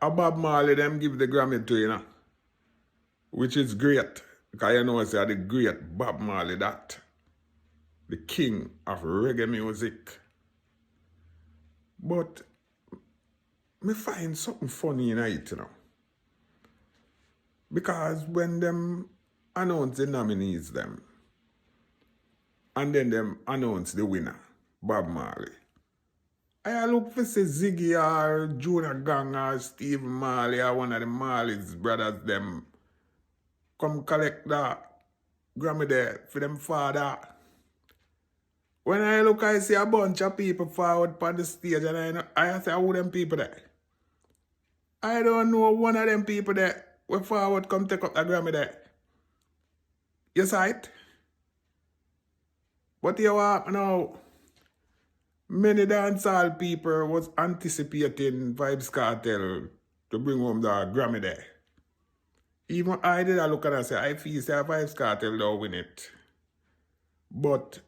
A Bob Marley them give the Grammy to, which is great. Because you know, say the great Bob Marley, that the king of reggae music. But me find something funny in it, Because when them announce the nominees them, and then them announce the winner, Bob Marley, I look for say Ziggy or Junior Gang or Steve Marley or one of the Marley's brothers them come collect that Grammy there for them father. When I look, I see a bunch of people forward on the stage and I say, who them people there? I don't know one of them people there where forward come take up the Grammy there. You saw it? But you walk now, many dancehall people was anticipating Vibes Cartel to bring home the Grammy there. Even I did a look at it and say, I feel say Vibes Cartel don't win it. But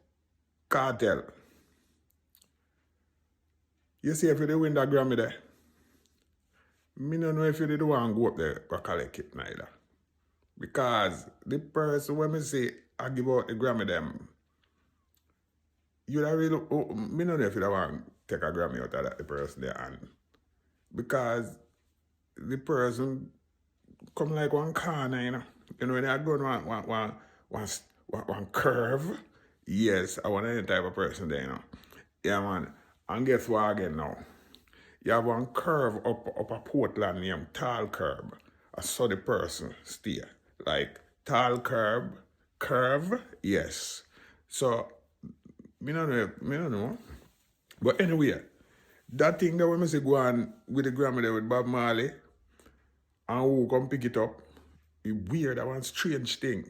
Cartel, you see if you win the Grammy there, me don't know if you did want to go up there or collect it neither. Because the person when me say I give out the Grammy them, you don't really, me don't know if you don't want to take a Grammy out of that, the person there. And because the person come like one corner, You know, when I go on one curve, yes, I want any type of person there, Yeah, man. And guess what again now? You have one curve up a Portland named Tall Curb. I saw the person steer. Like, tall curve, yes. So, me don't know. But anyway, that thing that when I say go on with the Grammy there with Bob Marley, and who come pick it up, it's weird, that one strange thing.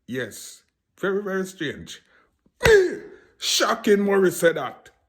Yes, very, very strange. Shocking Morris said that.